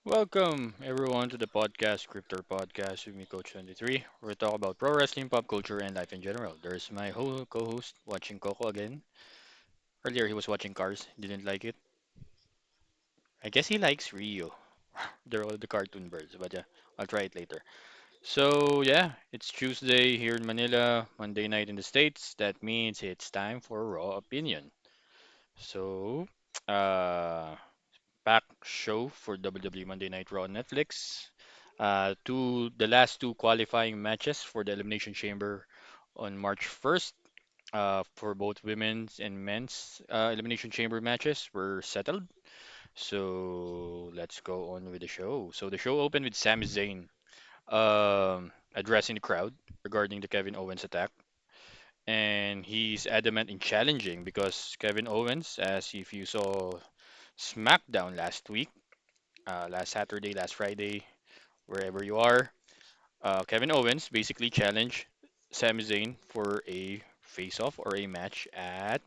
Welcome everyone to the podcast, Crypto Podcast with me, Coach 23. We're talking about pro wrestling, pop culture, and life in general. There's my whole co-host watching Coco again. Earlier he was watching Cars, didn't like it. I guess he likes Rio. They're all the cartoon birds, but yeah, I'll try it later. So yeah, it's Tuesday here in Manila, Monday night in the States. That means it's time for Raw Opinion. So, uh, packed show for WWE Monday Night Raw on Netflix. The last two qualifying matches for the Elimination Chamber on March 1st for both women's and men's Elimination Chamber matches were settled. So let's go on with the show. So the show opened with Sami Zayn addressing the crowd regarding the Kevin Owens attack. And he's adamant in challenging because Kevin Owens, as if you saw SmackDown last week, last Saturday, last Friday, wherever you are. Kevin Owens basically challenged Sami Zayn for a face-off or a match at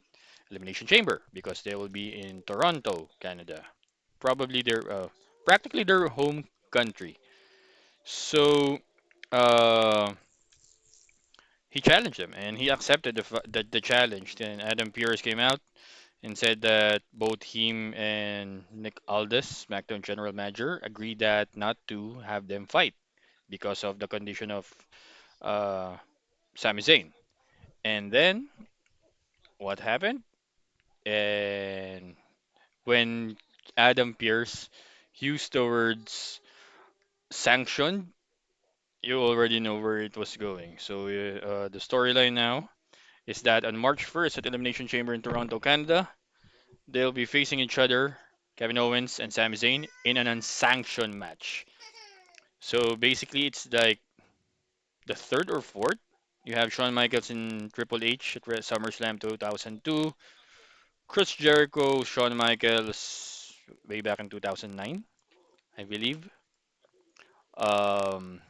Elimination Chamber because they will be in Toronto, Canada. Probably practically their home country. So uh, he challenged him and he accepted the challenge. Then Adam Pearce came out and said that both him and Nick Aldis, SmackDown General Manager, agreed that not to have them fight because of the condition of uh, Sami Zayn. And then what happened? And when Adam Pearce used the words sanctioned, you already know where it was going. So the storyline now is that on March 1st at Elimination Chamber in Toronto, Canada, they'll be facing each other, Kevin Owens and Sami Zayn, in an unsanctioned match. So basically, it's like the third or fourth. You have Shawn Michaels and Triple H at SummerSlam 2002. Chris Jericho, Shawn Michaels, way back in 2009, I believe. Um,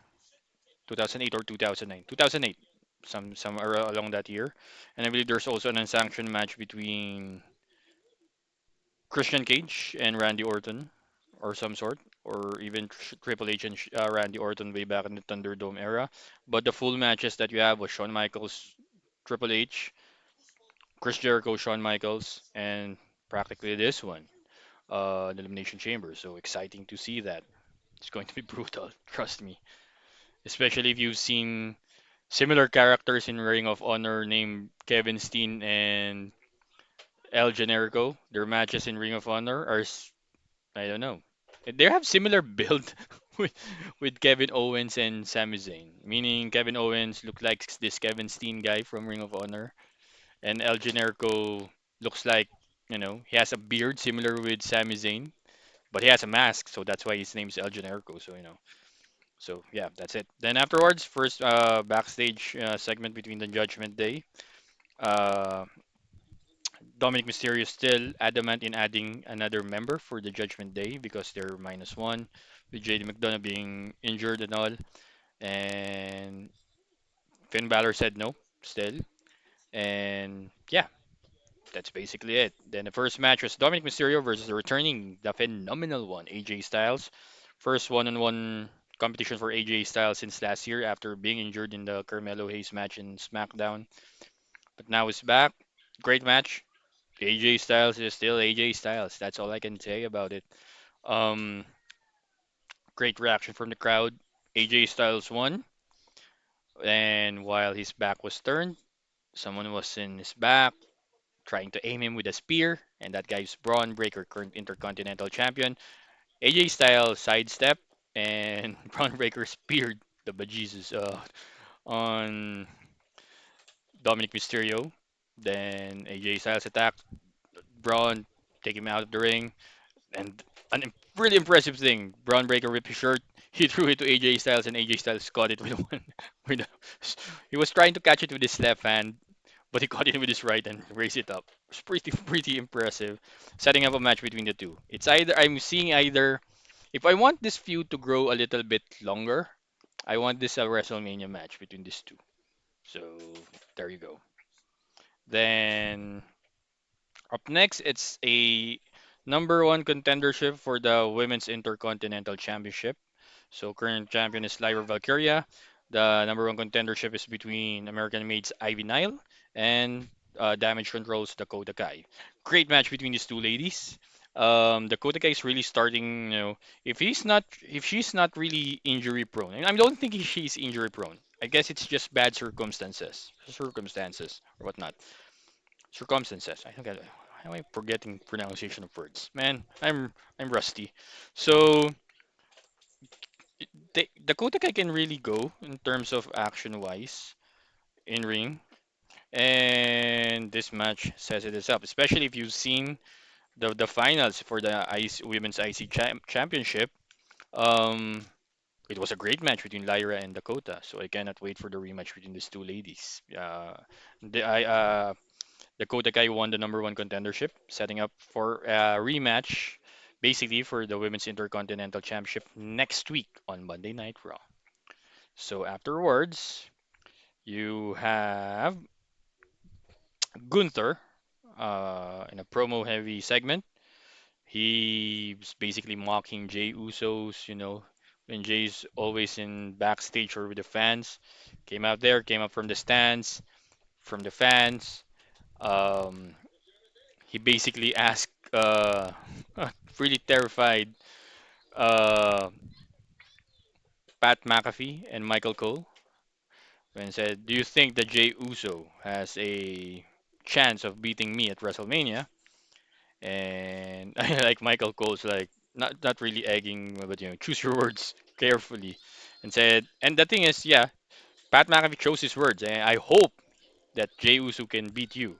2008 or 2009. 2008, somewhere along that year. And I believe there's also an unsanctioned match between Christian Cage and Randy Orton, or some sort, or even Triple H and Randy Orton way back in the Thunderdome era. But the full matches that you have was Shawn Michaels, Triple H, Chris Jericho, Shawn Michaels, and practically this one, the Elimination Chamber. So exciting to see that. It's going to be brutal, trust me. Especially if you've seen similar characters in Ring of Honor named Kevin Steen and El Generico. Their matches in Ring of Honor are, I don't know. They have similar build with Kevin Owens and Sami Zayn. Meaning Kevin Owens look like this Kevin Steen guy from Ring of Honor, and El Generico looks like, he has a beard similar with Sami Zayn, but he has a mask, so that's why his name's El Generico. So yeah, that's it. Then afterwards, first backstage segment between the Judgment Day. Uh, Dominic Mysterio still adamant in adding another member for the Judgment Day because they're -1, with JD McDonough being injured and all. And Finn Balor said no, still. And yeah, that's basically it. Then the first match was Dominic Mysterio versus the returning, the phenomenal one, AJ Styles. First one-on-one competition for AJ Styles since last year after being injured in the Carmelo Hayes match in SmackDown. But now he's back. Great match. AJ Styles is still AJ Styles. That's all I can say about it. Um, Great reaction from the crowd. AJ Styles won, and while his back was turned, someone was in his back trying to aim him with a spear, and that guy's Braun Breaker, current Intercontinental Champion. AJ Styles sidestep, and Braun Breaker speared the bejesus on Dominic Mysterio. Then AJ Styles attacked Braun, take him out of the ring. And really impressive thing, Braun Breaker ripped his shirt. He threw it to AJ Styles, and AJ Styles caught it with one. With a, he was trying to catch it with his left hand, but he caught it with his right and raised it up. It's pretty impressive, setting up a match between the two. It's either I'm seeing either if I want this feud to grow a little bit longer, I want this a WrestleMania match between these two. So there you go. Then up next, it's a Number one contendership for the Women's Intercontinental Championship. So current champion is Lyra Valkyria. The number one contendership is between American Maids Ivy Nile and Damage Control's Dakota Kai. Great match between these two ladies. Dakota Kai is really starting, if she's not really injury prone, and I don't think she's injury prone. I guess it's just bad circumstances or whatnot. Circumstances. I think how am I forgetting pronunciation of words? Man, I'm rusty. So Dakota Kai can really go in terms of action wise in ring, and this match says it itself. Especially if you've seen the finals for the Women's Championship. Um, it was a great match between Lyra and Dakota, so I cannot wait for the rematch between these two ladies. The I Dakota Kai won the number one contendership, setting up for a rematch, basically for the Women's Intercontinental Championship next week on Monday Night Raw. So afterwards, you have Gunther in a promo-heavy segment. He's basically mocking Jey Uso's, when Jay's always in backstage or with the fans. Came out there, came up from the stands, from the fans. Um, he basically asked, really terrified, uh, Pat McAfee and Michael Cole when said, "Do you think that Jey Uso has a chance of beating me at WrestleMania?" And I like Michael Cole's like not really egging, but choose your words carefully, and said, and the thing is, yeah, Pat McAfee chose his words, and I hope that Jey Uso can beat you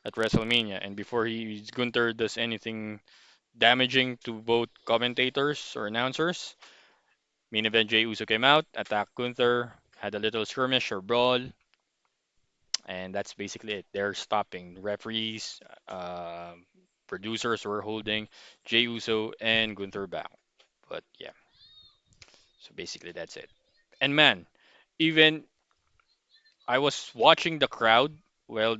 at WrestleMania. And before Gunther does anything damaging to both commentators or announcers, main event Jey Uso came out, attacked Gunther, had a little skirmish or brawl, and that's basically it. They're stopping. Referees, uh, producers were holding Jey Uso and Gunther back. But yeah, so basically that's it. And man, even I was watching the crowd while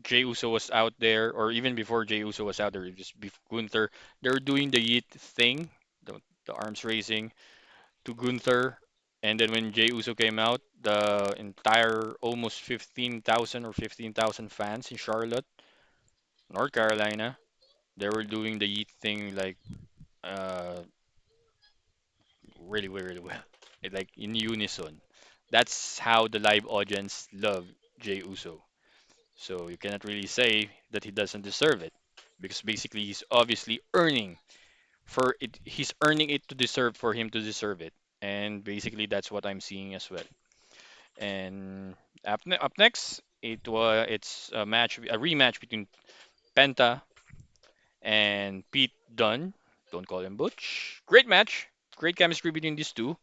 Jey Uso was out there, or even before Jey Uso was out there, just before Gunther, they were doing the yeet thing, the arms raising to Gunther. And then when Jey Uso came out, the entire almost 15,000 or 15,000 fans in Charlotte, North Carolina, they were doing the yeet thing like uh really really well. Like in unison. That's how the live audience love Jey Uso. So you cannot really say that he doesn't deserve it because basically he's obviously earning for it. He's earning it to deserve for him to deserve it. And basically that's what I'm seeing as well. And up next, it's a rematch between Penta and Pete Dunne. Don't call him Butch. Great match. Great chemistry between these two.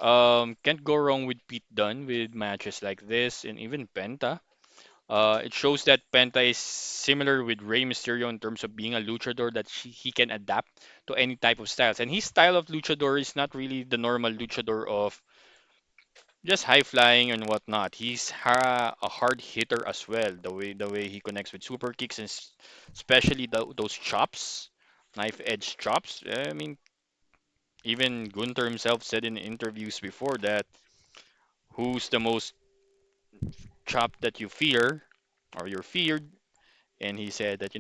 Can't go wrong with Pete Dunne with matches like this and even Penta. It shows that Penta is similar with Rey Mysterio in terms of being a luchador that he can adapt to any type of styles. And his style of luchador is not really the normal luchador of just high flying and whatnot. He's a hard hitter as well. The way he connects with super kicks and especially those chops, knife edge chops. I mean, even Gunther himself said in interviews before that who's the most chop that you fear or you're feared, and he said that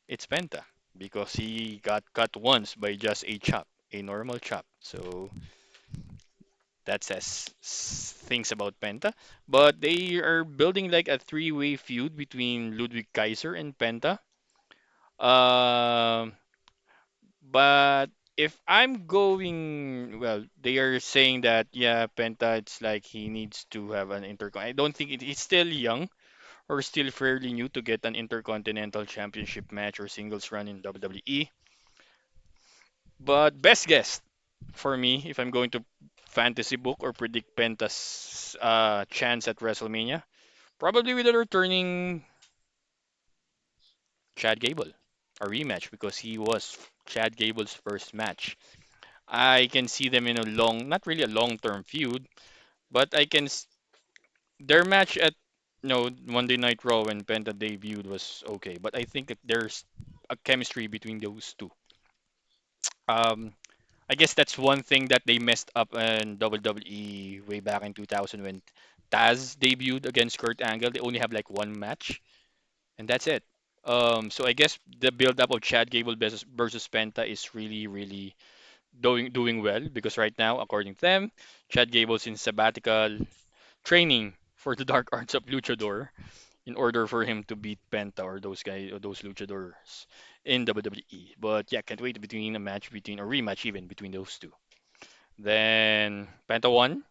it's Penta because he got cut once by just a chop, a normal chop. So that says things about Penta. But they are building like a three-way feud between Ludwig Kaiser and Penta. Um, but if I'm going, well, they are saying that yeah, Penta, it's like he needs to have an intercon. I don't think he's still young or still fairly new to get an intercontinental championship match or singles run in WWE. But best guess for me, if I'm going to fantasy book or predict Penta's chance at WrestleMania, probably with a returning Chad Gable, a rematch because he was Chad Gable's first match. I can see them in a not really a long-term feud, but their match at Monday Night Raw when Penta debuted was okay. But I think that there's a chemistry between those two. Um, I guess that's one thing that they messed up in WWE way back in 2000 when Taz debuted against Kurt Angle. They only have like one match, and that's it. So I guess the build-up of Chad Gable versus Penta is really, really doing well because right now, according to them, Chad Gable's in sabbatical training for the dark arts of Luchador in order for him to beat Penta or those guys or those luchadors in WWE. But yeah, can't wait between a match between a rematch even between those two. Then Penta won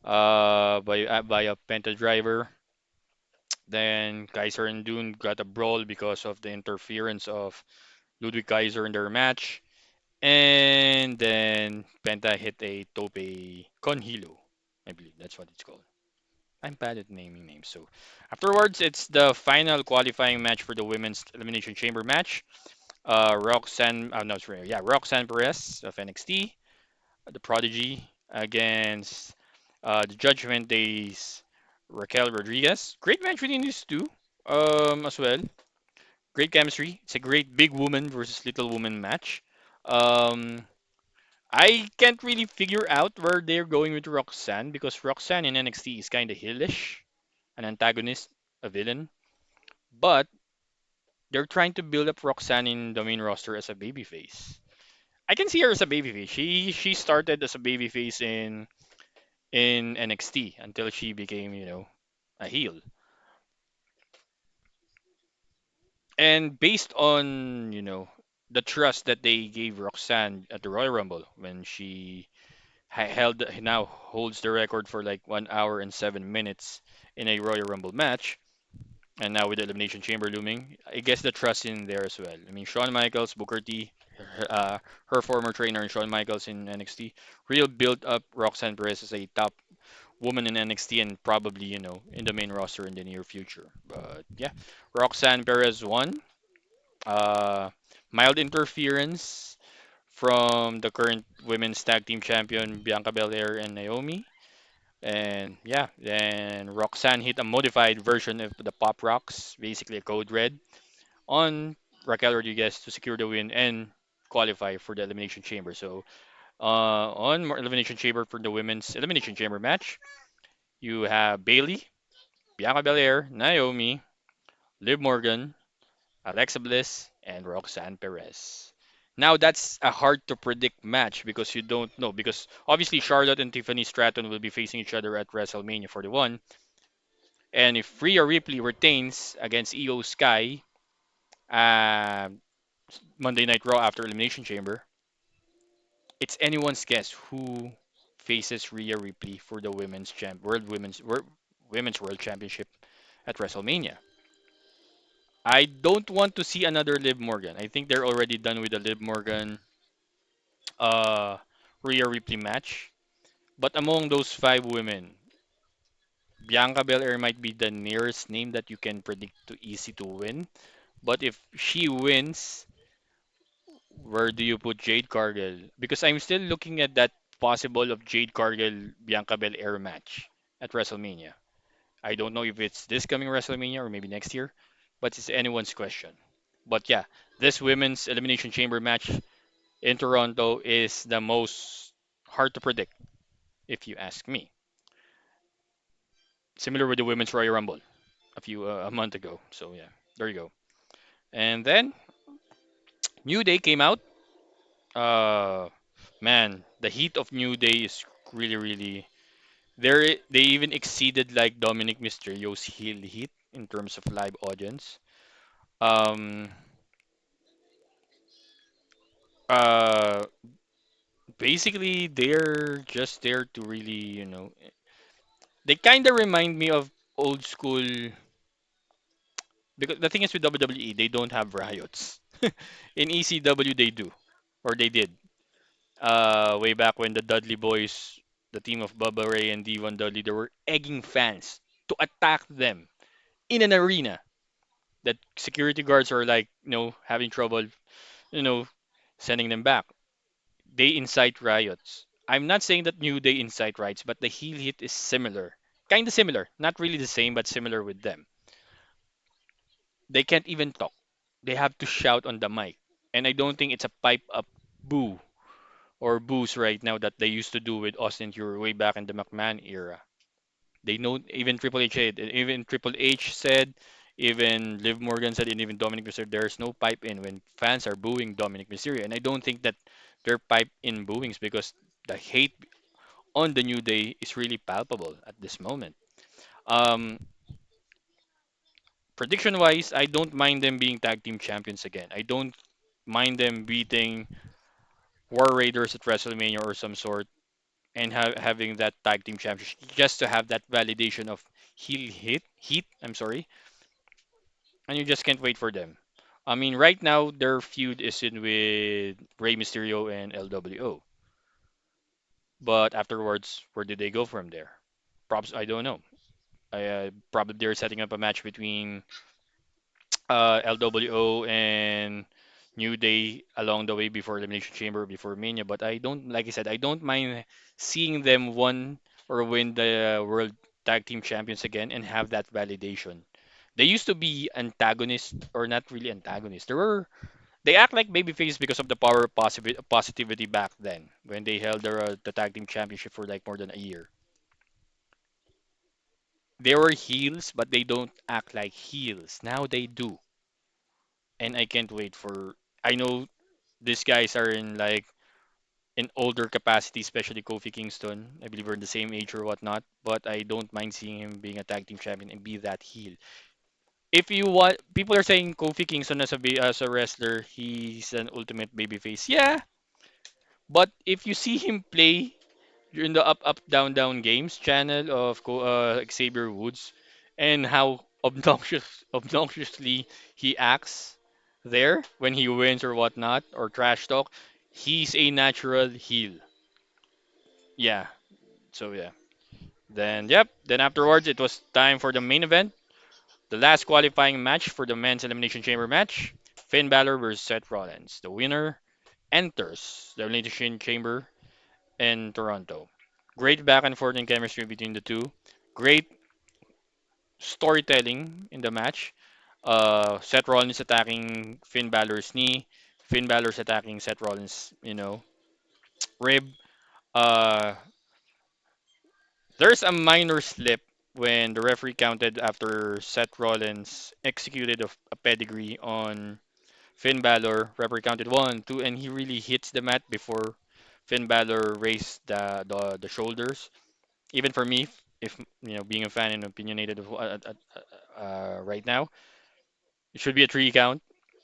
by a Penta driver. Then Kaiser and Dune got a brawl because of the interference of Ludwig Kaiser in their match. And then Penta hit a tope con hilo. I believe that's what it's called. I'm bad at naming names. So afterwards, it's the final qualifying match for the women's elimination chamber match. Roxanne, no, sorry, yeah, Roxanne Perez of NXT, the Prodigy against the Judgment Day's Raquel Rodriguez. Great match between these two, as well. Great chemistry. It's a great big woman versus little woman match. Um, I can't really figure out where they're going with Roxanne because Roxanne in NXT is kind of heelish, an antagonist, a villain. But they're trying to build up Roxanne in the main roster as a babyface. I can see her as a babyface. She started as a babyface in NXT until she became, a heel. And based on, the trust that they gave Roxanne at the Royal Rumble when she now holds the record for like 1 hour and 7 minutes in a Royal Rumble match. And now with the Elimination Chamber looming, I guess the trust in there as well. I mean, Shawn Michaels, Booker T, her former trainer, and Shawn Michaels in NXT, real built up Roxanne Perez as a top woman in NXT and probably, in the main roster in the near future. But yeah, Roxanne Perez won. Uh, Mild interference from the current women's tag team champion Bianca Belair and Naomi. And yeah, then Roxanne hit a modified version of the Pop Rocks, basically a code red, on Raquel Rodriguez to secure the win and qualify for the Elimination Chamber. So, on Elimination Chamber for the women's Elimination Chamber match, you have Bailey, Bianca Belair, Naomi, Liv Morgan, Alexa Bliss, and Roxanne Perez. Now that's a hard to predict match because you don't know because obviously Charlotte and Tiffany Stratton will be facing each other at WrestleMania 41. And if Rhea Ripley retains against Io Sky, uh, Monday Night Raw after Elimination Chamber, it's anyone's guess who faces Rhea Ripley for the women's world championship at WrestleMania. I don't want to see another Liv Morgan. I think they're already done with the Liv Morgan uh Rhea Ripley match. But among those five women, Bianca Belair might be the nearest name that you can predict to easy to win. But if she wins, where do you put Jade Cargill? Because I'm still looking at that possible of Jade Cargill Bianca Belair match at WrestleMania. I don't know if it's this coming WrestleMania or maybe next year, but it's anyone's question. But yeah, this women's Elimination Chamber match in Toronto is the most hard to predict, if you ask me. Similar with the women's Royal Rumble a month ago. So yeah, there you go. And then New Day came out. Uh, Man, the heat of New Day is really, really. They even exceeded like Dominic Mysterio's heel heat in terms of live audience. Um, uh, Basically they're just there to really, they kind of remind me of old school because the thing is with WWE, they don't have riots. In ECW they do, or they did. Way back when the Dudley Boys, the team of Bubba Ray and D1 Dudley, they were egging fans to attack them in an arena that security guards are like, having trouble, you know, sending them back. They incite riots. I'm not saying that New Day incite riots, but the heel hit is similar. Kind of similar. Not really the same, but similar with them. They can't even talk. they have to shout on the mic. And I don't think it's a pipe up boo or boos right now that they used to do with Austin Theory way back in the McMahon era. They know even Triple H said, even Triple H said, even Liv Morgan said, and even Dominic Mysterio, there's no pipe in when fans are booing Dominic Mysterio. And I don't think that they're pipe in booings because the hate on the New Day is really palpable at this moment. Um, Prediction wise, I don't mind them being tag team champions again. I don't mind them beating War Raiders at WrestleMania or some sort and having that tag team championship just to have that validation of heat. I'm sorry, and you just can't wait for them. I mean, right now their feud is in with Rey Mysterio and LWO, but afterwards, where did they go from there? Props, I don't know. Probably they're setting up a match between LWO and New Day along the way before Elimination Chamber, before Mania. But I don't, like I said, I don't mind seeing them win the World Tag Team Champions again and have that validation. They used to be antagonists, or not really antagonists. They act like babyface because of the power of positivity back then when they held the tag team championship for like more than a year. They were heels, but they don't act like heels. Now they do, and I can't wait for. I know these guys are in like in older capacity, especially Kofi Kingston. I believe we're in the same age or whatnot, but I don't mind seeing him being a tag team champion and be that heel. If you want, people are saying Kofi Kingston as a wrestler, he's an ultimate babyface. Yeah, but if you see him play during the up down down games channel of Xavier Woods and how obnoxiously he acts there when he wins or whatnot or trash talk, he's a natural heel. Yeah. So yeah. Then yep. Then afterwards, it was time for the main event, the last qualifying match for the men's elimination chamber match. Finn Balor versus Seth Rollins. The winner enters the elimination chamber in Toronto. Great back and forth in chemistry between the two. Great storytelling in the match. Seth Rollins attacking Finn Balor's knee. Finn Balor's attacking Seth Rollins, rib. Uh, there's a minor slip when the referee counted after Seth Rollins executed a pedigree on Finn Balor. Referee counted one, two, and he really hits the mat before Finn Balor raised the shoulders. Even for me, if being a fan and opinionated right now, it should be a three count.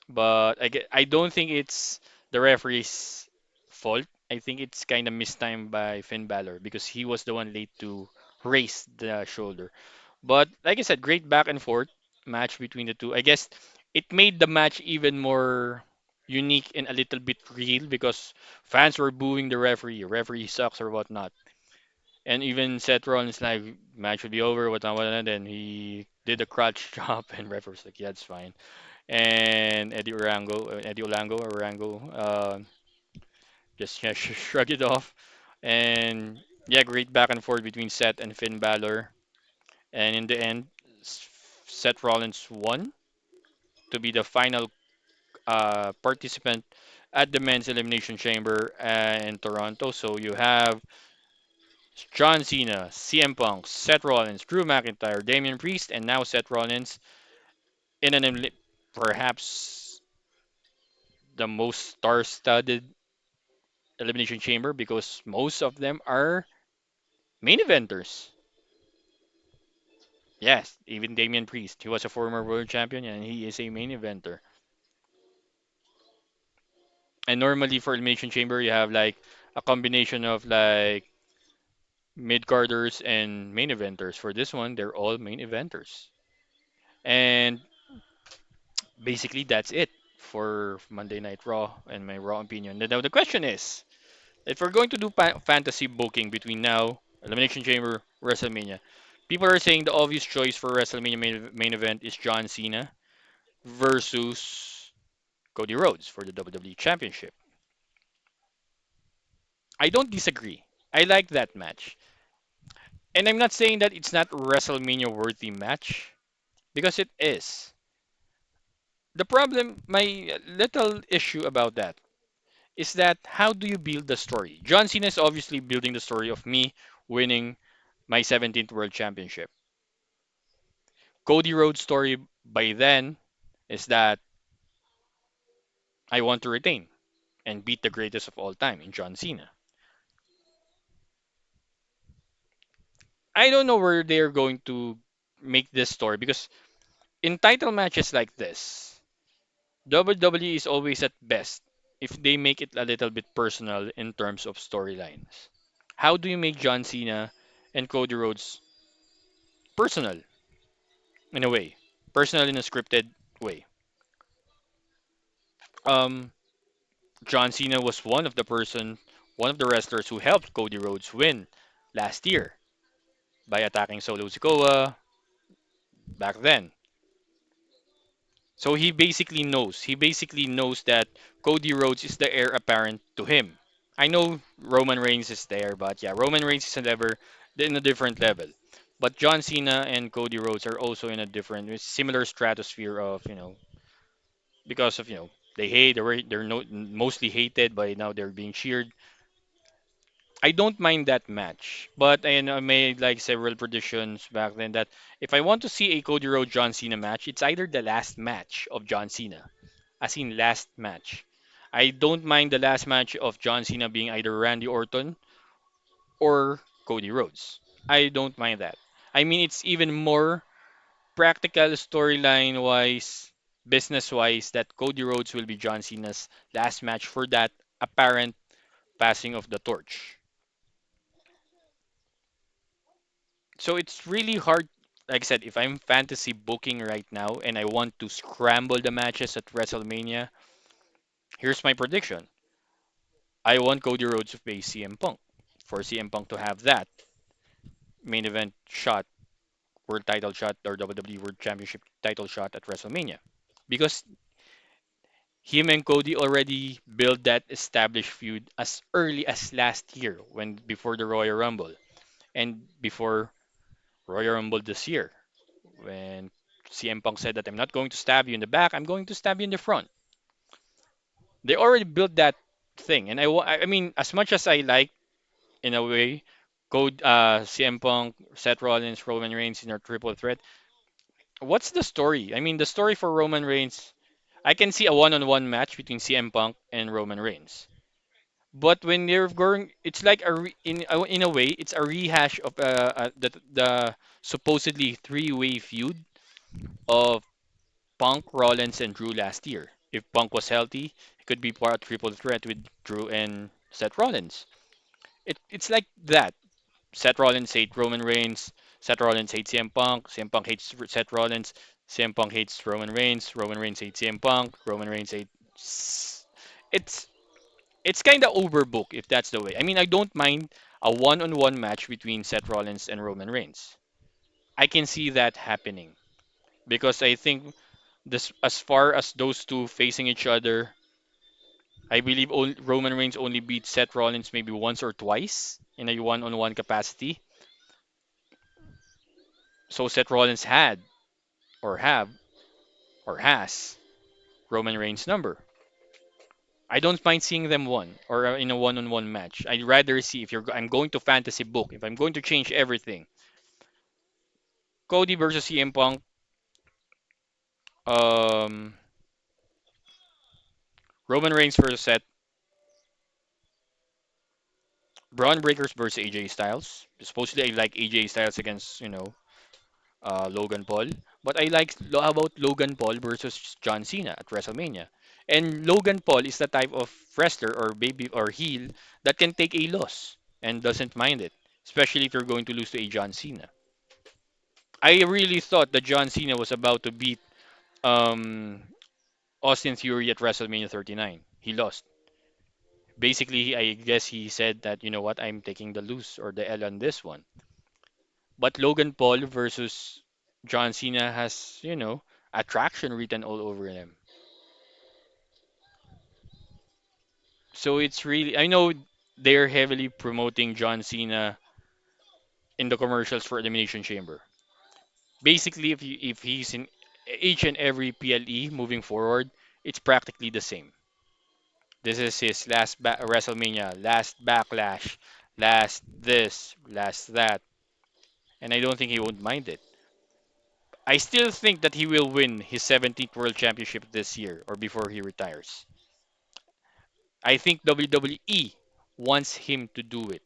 But I don't think it's the referee's fault. I think it's kind of mistimed by Finn Balor because he was the one late to raise the shoulder. But like I said, great back and forth match between the two. I guess it made the match even more unique and a little bit real because fans were booing the referee. Referee sucks or whatnot. And even Seth Rollins like match would be over, whatnot, whatnot, and then he did a crotch chop, and ref was like, yeah, it's fine. And Eddie Orango, just shrug it off. And yeah, great back and forth between Seth and Finn Balor. And in the end, Seth Rollins won to be the final participant at the men's elimination chamber in Toronto. So you have John Cena, CM Punk, Seth Rollins, Drew McIntyre, Damian Priest, and now Seth Rollins in perhaps the most star-studded elimination chamber because most of them are main eventers. Yes, even Damian Priest, he was a former world champion and he is a main eventer. And normally for elimination chamber, you have like a combination of like mid-carders and main eventers. For this one, they're all main eventers. And basically that's it for Monday Night Raw and my Raw opinion. Now the question is, if we're going to do fantasy booking between now, Elimination Chamber, WrestleMania, people are saying the obvious choice for WrestleMania main event is John Cena versus Cody Rhodes for the WWE Championship. I don't disagree. I like that match. And I'm not saying that it's not WrestleMania worthy match because it is. The problem, my little issue about that is that how do you build the story? John Cena is obviously building the story of me winning my 17th World Championship. Cody Rhodes' story by then is that I want to retain and beat the greatest of all time in John Cena. I don't know where they're going to make this story because in title matches like this, WWE is always at best if they make it a little bit personal in terms of storylines. How do you make John Cena and Cody Rhodes personal in a way? Personal in a scripted way. Um, John Cena was one of the wrestlers who helped Cody Rhodes win last year by attacking Solo Sikoa back then. So he basically knows that Cody Rhodes is the heir apparent to him. I know Roman Reigns is there, but yeah, Roman Reigns is in a different level. But John Cena and Cody Rhodes are also in a different, similar stratosphere of, because of, they're no, mostly hated, but now they're being cheered. I don't mind that match, but I made like several predictions back then that if I want to see a Cody Rhodes John Cena match, it's either the last match of John Cena, as in last match. I don't mind the last match of John Cena being either Randy Orton or Cody Rhodes. I don't mind that. I mean, it's even more practical storyline wise, business wise, that Cody Rhodes will be John Cena's last match for that apparent passing of the torch. So it's really hard. Like I said, if I'm fantasy booking right now and I want to scramble the matches at WrestleMania, here's my prediction. I want Cody Rhodes to face CM Punk for CM Punk to have that main event shot, world title shot, or WWE World Championship title shot at WrestleMania. Because him and Cody already built that established feud as early as last year when before the Royal Rumble and before Royal Rumble this year when CM Punk said that I'm not going to stab you in the back, I'm going to stab you in the front. They already built that thing, and I mean, as much as I like in a way, CM Punk, Seth Rollins, Roman Reigns in a triple threat. What's the story? I mean, the story for Roman Reigns, I can see a one-on-one match between CM Punk and Roman Reigns. But when they're going, it's like in a way, it's a rehash of the supposedly three-way feud of Punk, Rollins, and Drew last year. If Punk was healthy, it could be part triple threat with Drew and Seth Rollins. It's like that. Seth Rollins hates Roman Reigns. Seth Rollins hates CM Punk. CM Punk hates Seth Rollins. CM Punk hates Roman Reigns. Roman Reigns hates CM Punk. Roman Reigns hates. It's it's kind of overbooked if that's the way. I mean, I don't mind a one-on-one match between Seth Rollins and Roman Reigns. I can see that happening because I think this, as far as those two facing each other, I believe Roman Reigns only beat Seth Rollins maybe once or twice in a one-on-one capacity. So Seth Rollins had or have or has Roman Reigns' number. I don't mind seeing them one or in a one-on-one match. I'd rather see if I'm going to fantasy book, if I'm going to change everything, Cody versus CM Punk, um, Roman Reigns versus Seth, Braun Breakers versus AJ Styles. Supposedly, I like AJ Styles against Logan Paul, but how about Logan Paul versus John Cena at WrestleMania? And Logan Paul is the type of wrestler or baby or heel that can take a loss and doesn't mind it, especially if you're going to lose to a John Cena. I really thought that John Cena was about to beat um, Austin Theory at WrestleMania 39. He lost. Basically, I guess he said that, you know what, I'm taking the lose or the L on this one. But Logan Paul versus John Cena has, attraction written all over him. So it's really, I know they're heavily promoting John Cena in the commercials for Elimination Chamber. Basically, if he's in, each and every PLE moving forward, it's practically the same. This is his last WrestleMania, last Backlash, last this, last that, and I don't think he won't mind it. I still think that he will win his 17th World Championship this year or before he retires. I think WWE wants him to do it.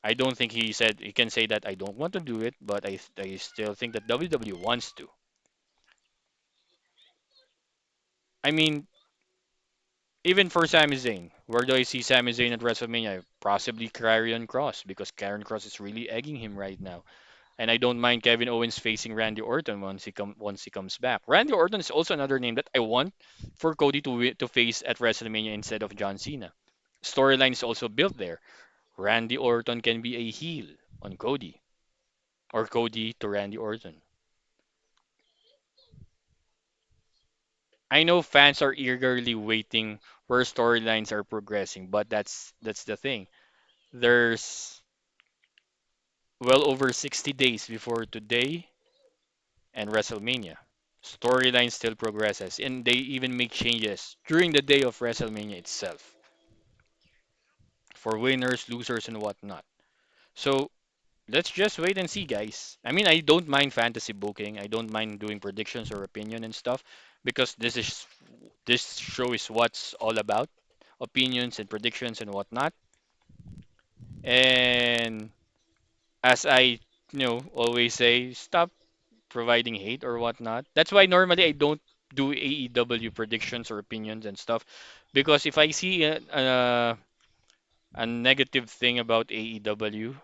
I don't think he said he can say that I don't want to do it, but I still think that WWE wants to. I mean, even for Sami Zayn, where do I see Sami Zayn at WrestleMania? Possibly Karrion Cross because Karrion Cross is really egging him right now. And I don't mind Kevin Owens facing Randy Orton once he comes back. Randy Orton is also another name that I want for Cody to face at WrestleMania instead of John Cena. Storyline is also built there. Randy Orton can be a heel on Cody or Cody to Randy Orton. I know fans are eagerly waiting where storylines are progressing, but that's the thing. There's well over 60 days before today and WrestleMania. Storyline still progresses, and they even make changes during the day of WrestleMania itself for winners, losers, and whatnot. So let's just wait and see, guys. I mean, I don't mind fantasy booking. I don't mind doing predictions or opinion and stuff because this show is what's all about opinions and predictions and whatnot. And as I always say, stop providing hate or whatnot. That's why normally I don't do AEW predictions or opinions and stuff because if I see a negative thing about AEW,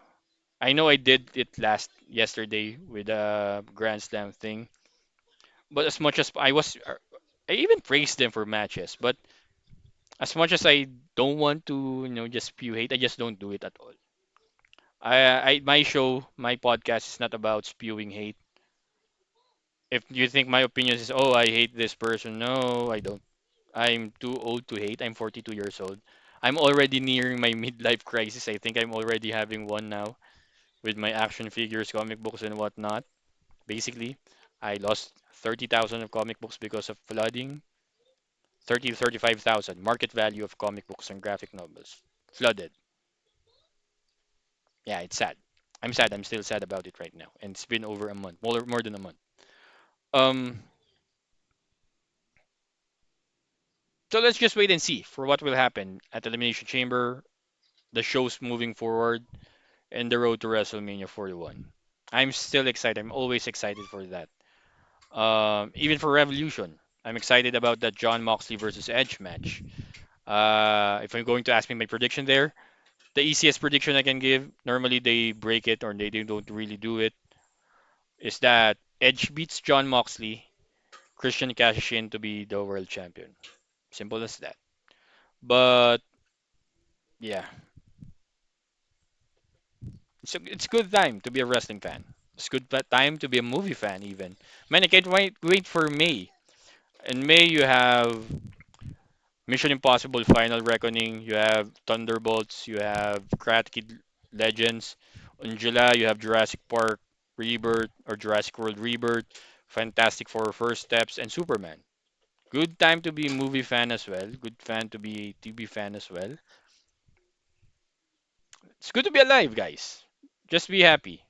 I know I did it last yesterday with a Grand Slam thing, but as much as I even praised them for matches, but as much as I don't want to, just spew hate, I just don't do it at all. My show, my podcast is not about spewing hate. If you think my opinion is, oh, I hate this person, no, I don't. I'm too old to hate. I'm 42 years old. I'm already nearing my midlife crisis. I think I'm already having one now with my action figures, comic books, and whatnot. Basically, I lost 30,000 of comic books because of flooding. 30 to 35,000 market value of comic books and graphic novels flooded. Yeah, it's sad. I'm sad. I'm still sad about it right now, and it's been over a month, more than a month. Um, so let's just wait and see for what will happen at Elimination Chamber, the shows moving forward, and the road to WrestleMania 41. I'm still excited. I'm always excited for that. Even for Revolution, I'm excited about that John Moxley versus Edge match. If I'm going to ask me my prediction there, the easiest prediction I can give, normally they break it or they don't really do it, is that Edge beats John Moxley, Christian cashes in to be the world champion. Simple as that. But yeah, it's a good time to be a wrestling fan. It's good time to be a movie fan even. Man, I can't wait for May. In May you have Mission Impossible Final Reckoning, you have Thunderbolts, you have Karate Kid Legends. In July you have Jurassic Park Rebirth or Jurassic World Rebirth, Fantastic Four First Steps, and Superman. Good time to be a movie fan as well. Good fan to be a TV fan as well. It's good to be alive, guys. Just be happy.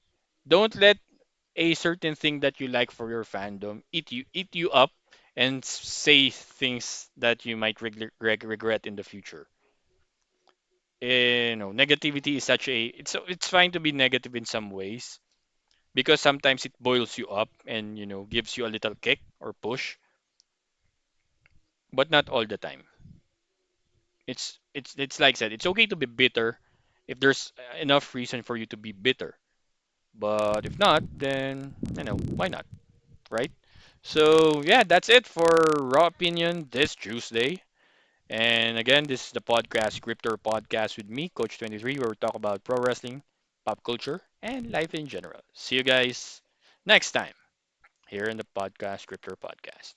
Don't let a certain thing that you like for your fandom eat you up and say things that you might regret in the future. Negativity is such a it's fine to be negative in some ways because sometimes it boils you up and gives you a little kick or push, but not all the time. It's like I said, it's okay to be bitter if there's enough reason for you to be bitter. But if not, then why not, right? So yeah, that's it for Raw Opinion this Tuesday. And again, this is the podcast, Cryptor Podcast with me, Coach 23, where we talk about pro wrestling, pop culture, and life in general. See you guys next time here in the podcast, Cryptor Podcast.